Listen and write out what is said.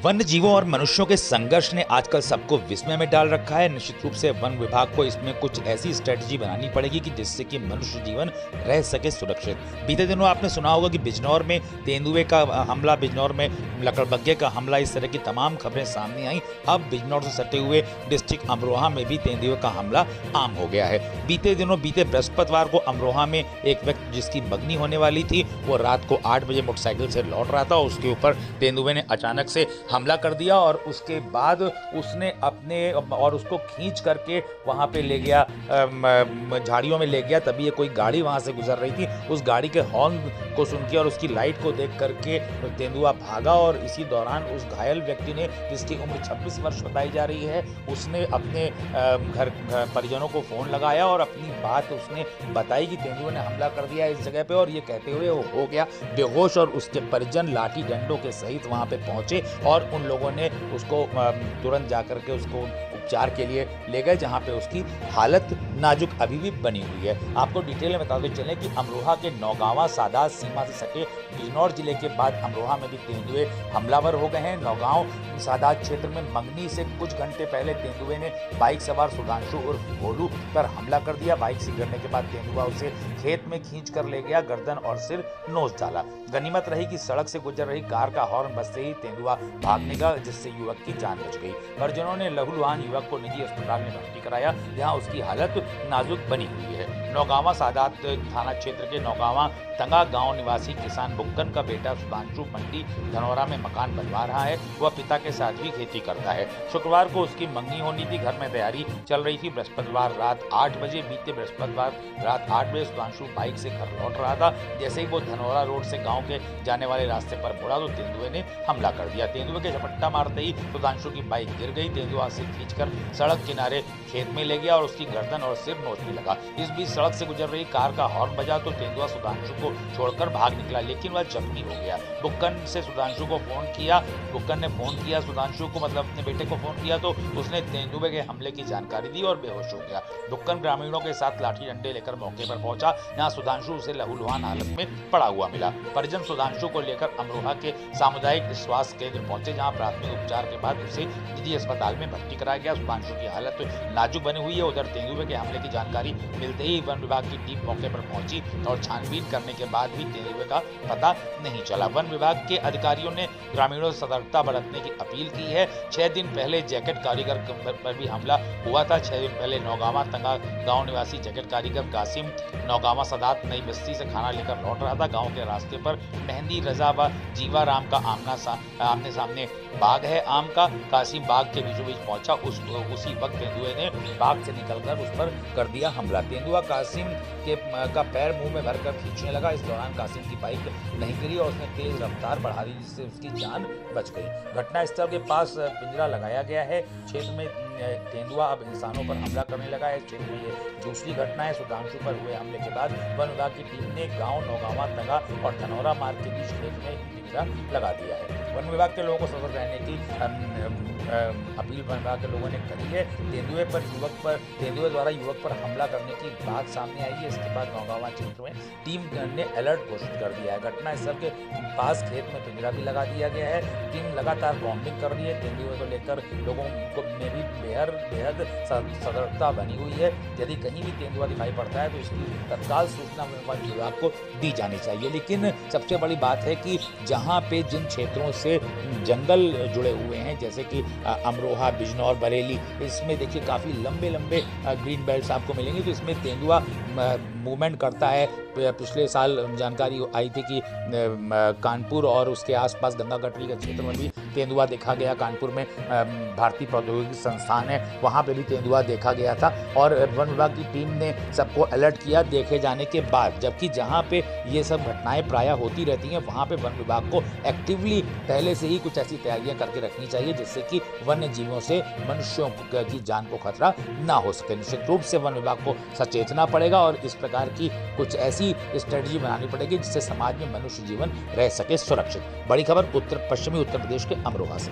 वन्य जीवों और मनुष्यों के संघर्ष ने आजकल सबको विस्मय में डाल रखा है। निश्चित रूप से वन विभाग को इसमें कुछ ऐसी स्ट्रेटजी बनानी पड़ेगी कि जिससे कि मनुष्य जीवन रह सके सुरक्षित। बीते दिनों आपने सुना होगा कि बिजनौर में तेंदुए का हमला, बिजनौर में लकड़बग्घे का हमला, इस तरह की तमाम खबरें सामने आई। अब बिजनौर से सटे हुए डिस्ट्रिक्ट अमरोहा में भी तेंदुए का हमला आम हो गया है। बीते बृहस्पतिवार को अमरोहा में एक व्यक्ति जिसकी बगनी होने वाली थी, वो रात को 8 बजे मोटरसाइकिल से लौट रहा था। उसके ऊपर तेंदुए ने अचानक से हमला कर दिया और उसके बाद उसने उसको खींच करके वहां पे ले गया, झाड़ियों में ले गया। तभी ये कोई गाड़ी वहां से गुजर रही थी, उस गाड़ी के हॉर्न को सुन के और उसकी लाइट को देख करके तेंदुआ भागा और इसी दौरान उस घायल व्यक्ति ने, जिसकी उम्र 26 वर्ष बताई जा रही है, उसने अपने घर परिजनों को फोन लगाया और अपनी बात उसने बताई कि तेंदुए ने हमला कर दिया इस जगह पे। और ये कहते हुए वो हो गया बेहोश और उसके परिजन लाठी डंडों के सहित वहां पे पहुंचे और उन लोगों ने उसको तुरंत जाकर के उसको उपचार के लिए ले गए, जहां पे उसकी हालत नाजुक अभी भी बनी हुई है। आपको डिटेल में बताते चलें कि अमरोहा के नौगावा सादात सीमा से सटे बिजनौर जिले के बाद अमरोहा में भी तेंदुए हमलावर हो गए हैं। नौगांव सादात क्षेत्र में मंगनी से कुछ घंटे पहले तेंदुए ने बाइक सवार सुधांशु उर्फ भोलू पर हमला कर दिया। बाइक से गिरने के बाद तेंदुआ उसे खेत में खींच कर ले गया, गर्दन और सिर नोच डाला। गनीमत रही कि सड़क से गुजर रही कार का हॉर्न बजते ही तेंदुआ भाग निकला, जिससे युवक की जान बच गई। परिजनों ने लहूलुहान युवक को निजी अस्पताल में भर्ती कराया, जहां उसकी हालत नाजुक बनी हुई है। नौगावा सादात थाना क्षेत्र के नौगावा तंगा गांव निवासी किसान बुक्कन का बेटा सुधांशु मंडी धनौरा में मकान बनवा रहा है। वह पिता के साथ भी खेती करता है। शुक्रवार को उसकी मंगनी होनी थी, घर में तैयारी चल रही थी। बीते बृहस्पतिवार रात 8 बजे सुधांशु बाइक से घर लौट रहा था। जैसे ही वो धनौरा रोड से गाँव के जाने वाले रास्ते पर मुड़ा तो तेंदुए ने हमला कर दिया। तेंदुए के झपट्टा मारते ही सुधांशु की बाइक गिर गई। तेंदुआ से खींचकर सड़क किनारे खेत में ले गया और उसकी गर्दन और सिर नोचने लगा। इस बीच सड़क से गुजर रही कार का हॉर्न बजा तो तेंदुआ सुधांशु को छोड़कर भाग निकला, लेकिन वह जख्मी हो गया। बुक्कन ने फोन किया सुधांशु को, मतलब अपने बेटे को फोन किया, तो उसने तेंदुए के हमले की जानकारी दी और बेहोश हो गया। बुक्कन ग्रामीणों के साथ लाठी डंडे लेकर मौके पर पहुंचा, जहां सुधांशु उसे लहूलुहान हालत में पड़ा हुआ मिला। परिजन सुधांशु को लेकर अमरोहा के सामुदायिक स्वास्थ्य केंद्र पहुंचे, जहां प्राथमिक उपचार के बाद उसे निजी अस्पताल में भर्ती कराया गया। सुधांशु की हालत नाजुक बनी हुई है। उधर तेंदुए के हमले की जानकारी मिलते ही वन विभाग की टीम मौके पर पहुंची और छानबीन करने के बाद भी तेंदुए का पता नहीं चला। वन विभाग के अधिकारियों ने ग्रामीणों से सतर्कता बरतने की अपील की है। 6 दिन पहले जैकेट कारीगर पर भी हमला हुआ था। 6 दिन पहले नौगावा तंगा गांव निवासी जैकेट कारीगर कासिम नौगावा सादात नई बस्ती से खाना लेकर लौट रहा था। गांव के रास्ते पर मेहंदी रजा व जीवा राम का आमने सामने बाग है आम का। कासिम बाग के बीचों बीच पहुंचा, उसी वक्त तेंदुए ने बाग से निकलकर उस पर कर दिया हमला। तेंदुआ कासिम का पैर मुंह में भरकर खींचने लगा। इस दौरान कासिम की बाइक नहीं गिरी और उसने तेज रफ्तार बढ़ा दी, जिससे उसकी जान बच गई। घटनास्थल के पास पिंजरा लगाया गया है। क्षेत्र में तेंदुआ अब इंसानों पर हमला करने लगा है। क्षेत्र में ये दूसरी घटना है। सुधांशु पर हुए हमले के बाद वन विभाग की टीम ने गांव नौगावा तंगा और धनौरा मार्ग के बीच खेत में पिंजरा लगा दिया है। वन विभाग के लोगों को सतर्क रहने की अपील वन विभाग के लोगों ने करी है। तेंदुए द्वारा युवक पर हमला करने की बात सामने आई है। इसके बाद नौगावा क्षेत्र में टीम ने अलर्ट घोषित कर दिया है। घटनास्थल के पास खेत में पिंजरा भी लगा दिया गया है। टीम लगातार कॉम्बिंग कर रही है। तेंदुए को लेकर लोगों में भी बेहद सतर्कता बनी हुई है। यदि कहीं भी तेंदुआ दिखाई पड़ता है तो इसकी तत्काल सूचना वन विभाग को दी जानी चाहिए। लेकिन सबसे बड़ी बात है कि जहाँ पे जिन क्षेत्रों से जंगल जुड़े हुए हैं, जैसे कि अमरोहा, बिजनौर, बरेली, इसमें देखिए काफ़ी लंबे ग्रीन बेल्ट्स आपको मिलेंगे। तो इसमें तेंदुआ मूवमेंट करता है। पिछले साल जानकारी आई थी कि कानपुर और उसके आसपास गंगा गटरी के क्षेत्र में भी तेंदुआ देखा गया। कानपुर में भारतीय प्रौद्योगिकी संस्थान है, वहाँ पे भी तेंदुआ देखा गया था और वन विभाग की टीम ने सबको अलर्ट किया देखे जाने के बाद। जबकि जहाँ पे ये सब घटनाएं प्रायः होती रहती हैं, वहाँ पे वन विभाग को एक्टिवली पहले से ही कुछ ऐसी तैयारियां करके रखनी चाहिए, जिससे कि वन्य जीवों से मनुष्यों की जान को खतरा ना हो सके। निश्चित रूप से वन विभाग को सचेतना पड़ेगा और इस प्रकार की कुछ ऐसी स्ट्रेटजी बनानी पड़ेगी जिससे समाज में मनुष्य जीवन रह सके सुरक्षित। बड़ी खबर पश्चिमी उत्तर प्रदेश के अमरोहा से।